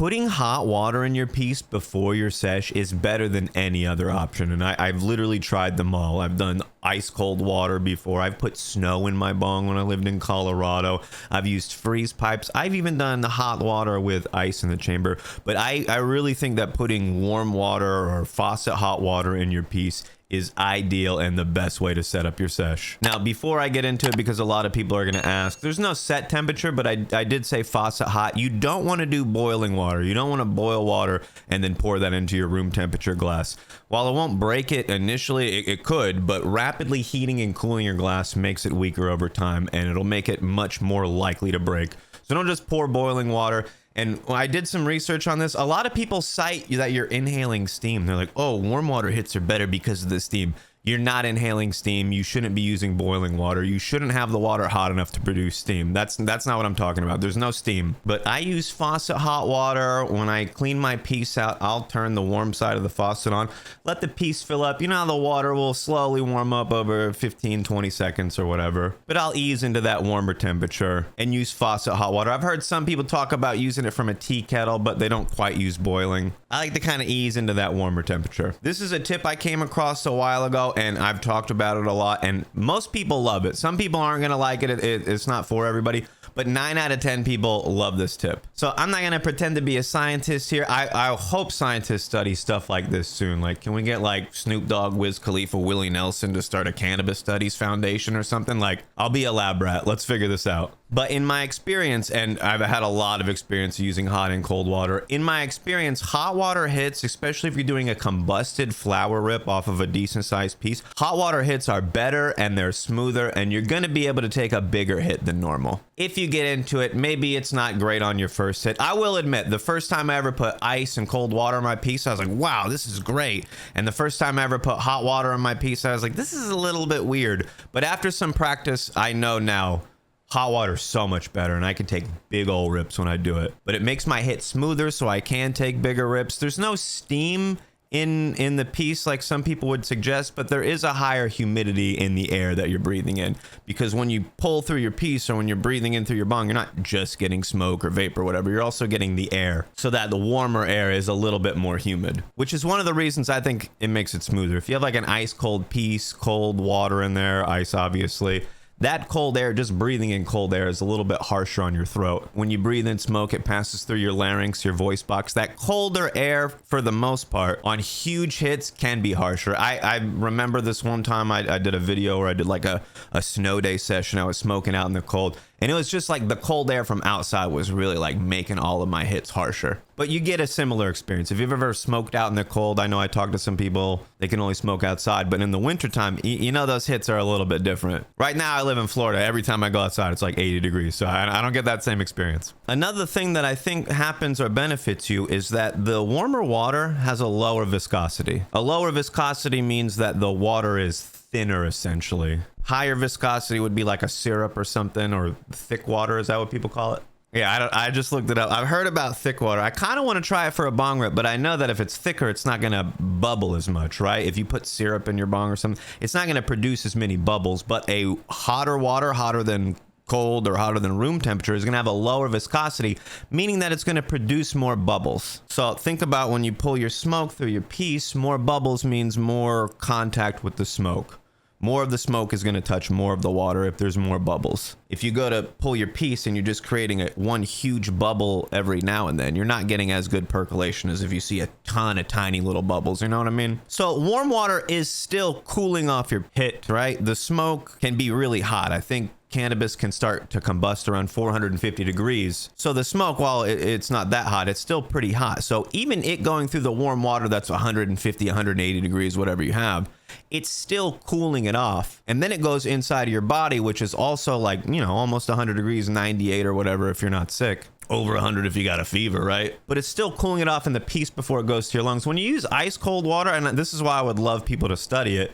putting hot water in your piece before your sesh is better than any other option. And I've literally tried them all. I've done ice cold water before. I've put snow in my bong when I lived in Colorado. I've used freeze pipes. I've even done the hot water with ice in the chamber. But I really think that putting warm water or faucet hot water in your piece is ideal and the best way to set up your sesh. Now, before I get into it, because a lot of people are going to ask, there's no set temperature, but I did say faucet hot. You don't want to do boiling water. You don't want to boil water and then pour that into your room temperature glass. While it won't break it initially, it could, but rapidly heating and cooling your glass makes it weaker over time, and it'll make it much more likely to break. So don't just pour boiling water. And I did some research on this. A lot of people cite that you're inhaling steam. They're like, oh, warm water hits are better because of the steam. You're not inhaling steam. You shouldn't be using boiling water. You shouldn't have the water hot enough to produce steam. That's not what I'm talking about. There's no steam. But I use faucet hot water. When I clean my piece out, I'll turn the warm side of the faucet on, let the piece fill up. You know how the water will slowly warm up over 15, 20 seconds or whatever. But I'll ease into that warmer temperature and use faucet hot water. I've heard some people talk about using it from a tea kettle, but they don't quite use boiling. I like to kind of ease into that warmer temperature. This is a tip I came across a while ago, and I've talked about it a lot, and most people love it. Some people aren't gonna like it. It's not for everybody, but 9 out of 10 people love this tip. So I'm not gonna pretend to be a scientist here. I hope scientists study stuff like this soon. Like, can we get like Snoop Dogg, Wiz Khalifa, Willie Nelson to start a cannabis studies foundation or something? Like, I'll be a lab rat. Let's figure this out. But in my experience, and I've had a lot of experience using hot and cold water, in my experience, hot water hits, especially if you're doing a combusted flower rip off of a decent sized piece, hot water hits are better and they're smoother, and you're going to be able to take a bigger hit than normal. If you get into it, maybe it's not great on your first hit. I will admit, the first time I ever put ice and cold water in my piece, I was like, wow, this is great. And the first time I ever put hot water in my piece, I was like, this is a little bit weird. But after some practice, I know now hot water is so much better, and I can take big old rips when I do it. But it makes my hit smoother, so I can take bigger rips. There's no steam in the piece like some people would suggest, but there is a higher humidity in the air that you're breathing in, because when you pull through your piece or when you're breathing in through your bong, you're not just getting smoke or vapor or whatever, you're also getting the air, so that the warmer air is a little bit more humid, which is one of the reasons I think it makes it smoother. If you have like an ice cold piece, cold water in there, ice obviously, that cold air, just breathing in cold air, is a little bit harsher on your throat. When you breathe in smoke, it passes through your larynx, your voice box. That colder air, for the most part, on huge hits can be harsher. I remember this one time I did a video where I did like a snow day session. I was smoking out in the cold, and it was just like the cold air from outside was really like making all of my hits harsher. But you get a similar experience. If you've ever smoked out in the cold, I know I talked to some people, they can only smoke outside, but in the wintertime, you know, those hits are a little bit different. Right now, I live in Florida. Every time I go outside, it's like 80 degrees, so I don't get that same experience. Another thing that I think happens or benefits you is that the warmer water has a lower viscosity. A lower viscosity means that the water is thinner, essentially. Higher viscosity would be like a syrup or something, or thick water. Is that what people call it? Yeah, I just looked it up. I've heard about thick water. I kind of want to try it for a bong rip, but I know that if it's thicker, it's not going to bubble as much, right? If you put syrup in your bong or something, it's not going to produce as many bubbles. But a hotter water, hotter than cold or hotter than room temperature, is going to have a lower viscosity, meaning that it's going to produce more bubbles. So think about when you pull your smoke through your piece, more bubbles means more contact with the smoke. More of the smoke is going to touch more of the water if there's more bubbles. If you go to pull your piece and you're just creating one huge bubble every now and then, you're not getting as good percolation as if you see a ton of tiny little bubbles, you know what I mean? So warm water is still cooling off your hit, right? The smoke can be really hot. I think cannabis can start to combust around 450 degrees. So the smoke, while it's not that hot, it's still pretty hot. So even it going through the warm water that's 150, 180 degrees, whatever you have, it's still cooling it off. And then it goes inside of your body, which is also like, you know, almost 100 degrees, 98 or whatever if you're not sick. Over 100 if you got a fever, right? But it's still cooling it off in the piece before it goes to your lungs. When you use ice cold water, and this is why I would love people to study it,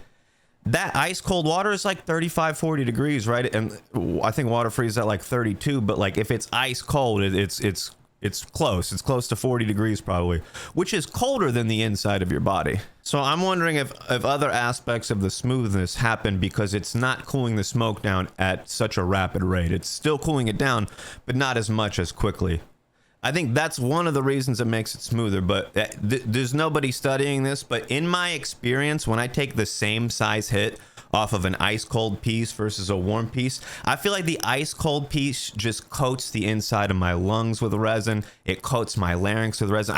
that ice cold water is like 35, 40 degrees, right? And I think water freezes at like 32, but like if it's ice cold, it's close. It's close to 40 degrees probably, which is colder than the inside of your body. So I'm wondering if other aspects of the smoothness happen because it's not cooling the smoke down at such a rapid rate. It's still cooling it down, but not as much as quickly. I think that's one of the reasons it makes it smoother, but there's nobody studying this. But in my experience, when I take the same size hit off of an ice cold piece versus a warm piece, I feel like the ice cold piece just coats the inside of my lungs with resin. It coats my larynx with resin.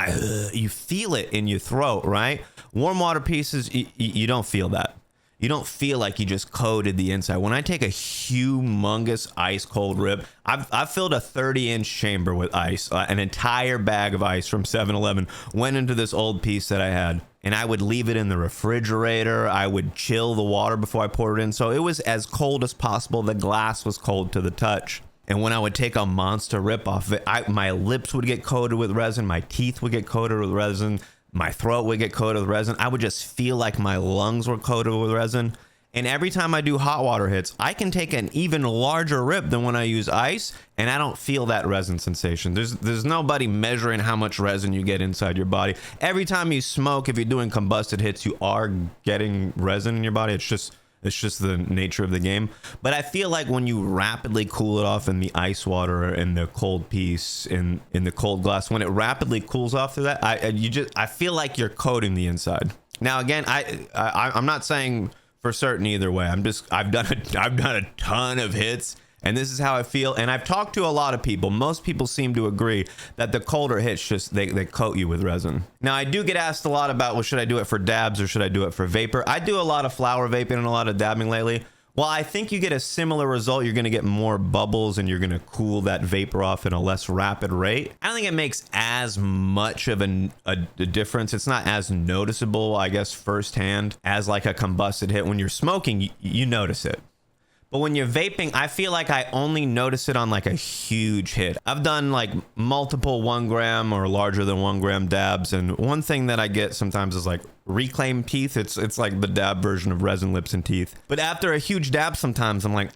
You feel it in your throat, right? Warm water pieces, you don't feel that. You don't feel like you just coated the inside. When I take a humongous ice cold rip, I've filled a 30-inch chamber with ice. An entire bag of ice from 7-Eleven went into this old piece that I had. And I would leave it in the refrigerator. I would chill the water before I poured it in. So it was as cold as possible. The glass was cold to the touch. And when I would take a monster rip off of it, my lips would get coated with resin. My teeth would get coated with resin. My throat would get coated with resin. I would just feel like my lungs were coated with resin. And every time I do hot water hits, I can take an even larger rip than when I use ice, and I don't feel that resin sensation. There's nobody measuring how much resin you get inside your body. Every time you smoke, if you're doing combusted hits, you are getting resin in your body. It's just the nature of the game. But I feel like when you rapidly cool it off in the ice water or in the cold piece, in the cold glass, when it rapidly cools off through that, I feel like you're coating the inside. Now again, I'm not saying for certain either way. I've done a ton of hits, and this is how I feel. And I've talked to a lot of people. Most people seem to agree that the colder hits just they coat you with resin. Now I do get asked a lot about, well, should I do it for dabs or should I do it for vapor? I do a lot of flower vaping and a lot of dabbing lately. Well, I think you get a similar result. You're going to get more bubbles and you're going to cool that vapor off in a less rapid rate. I don't think it makes as much of a difference. It's not as noticeable, I guess, firsthand as like a combusted hit. When you're smoking, you notice it. But when you're vaping, I feel like I only notice it on like a huge hit. I've done like multiple 1 gram or larger than 1 gram dabs. And one thing that I get sometimes is like reclaimed teeth. It's like the dab version of resin lips and teeth. But after a huge dab, sometimes I'm like,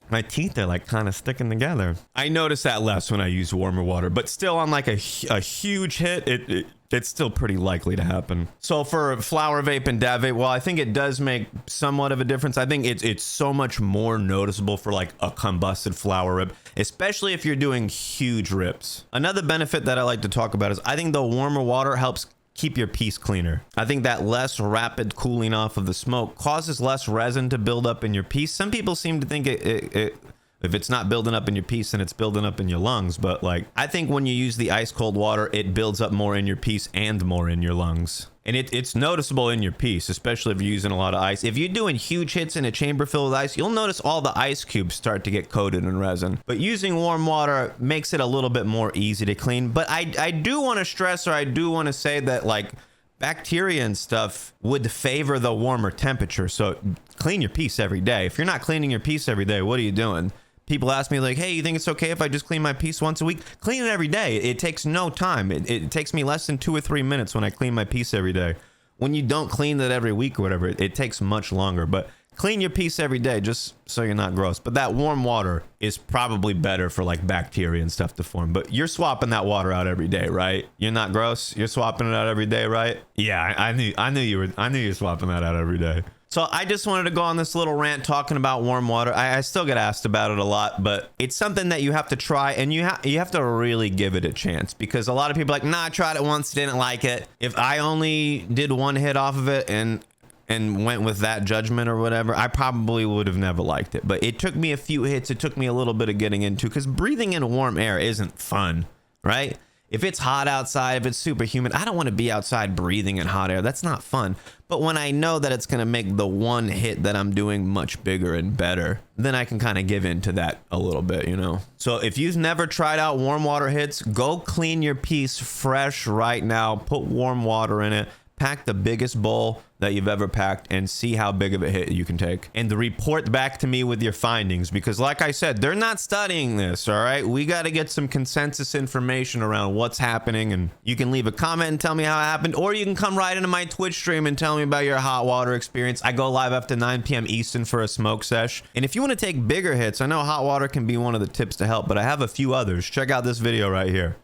my teeth are like kind of sticking together. I notice that less when I use warmer water, but still on like a huge hit, it's still pretty likely to happen. So for flower vape and dab vape, well, I think it does make somewhat of a difference. I think it's so much more noticeable for like a combusted flower rip, especially if you're doing huge rips. Another benefit that I like to talk about is I think the warmer water helps keep your piece cleaner. I think that less rapid cooling off of the smoke causes less resin to build up in your piece. Some people seem to think if it's not building up in your piece, then it's building up in your lungs. But like, I think when you use the ice cold water, it builds up more in your piece and more in your lungs. And it's noticeable in your piece, especially if you're using a lot of ice. If you're doing huge hits in a chamber filled with ice, you'll notice all the ice cubes start to get coated in resin. But using warm water makes it a little bit more easy to clean. But I do want to stress, or I do want to say that like bacteria and stuff would favor the warmer temperature. So clean your piece every day. If you're not cleaning your piece every day, what are you doing? People ask me like, hey, you think it's okay if I just clean my piece once a week? Clean it every day. It takes no time. It takes me less than 2 or 3 minutes when I clean my piece every day. When you don't clean it every week or whatever, it takes much longer. But clean your piece every day just so you're not gross. But that warm water is probably better for like bacteria and stuff to form. But you're swapping that water out every day, right? You're not gross. You're swapping it out every day, right? Yeah, I knew you were swapping that out every day. So I just wanted to go on this little rant talking about warm water. I still get asked about it a lot, but it's something that you have to try, and you have to really give it a chance, because a lot of people are like, nah, I tried it once, didn't like it. If I only did one hit off of it and went with that judgment or whatever, I probably would have never liked it. But it took me a few hits. It took me a little bit of getting into, because breathing in warm air isn't fun, right? If it's hot outside, if it's super humid, I don't want to be outside breathing in hot air. That's not fun. But when I know that it's going to make the one hit that I'm doing much bigger and better, then I can kind of give in to that a little bit, you know? So if you've never tried out warm water hits, go clean your piece fresh right now. Put warm water in it. Pack the biggest bowl that you've ever packed and see how big of a hit you can take, and report back to me with your findings, because like I said, they're not studying this. All right, we got to get some consensus information around what's happening, and you can leave a comment and tell me how it happened, or you can come right into my Twitch stream and tell me about your hot water experience. I go live after 9 p.m. Eastern for a smoke sesh. And if you want to take bigger hits, I know hot water can be one of the tips to help, but I have a few others. Check out this video right here.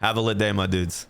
Have a lit day, my dudes.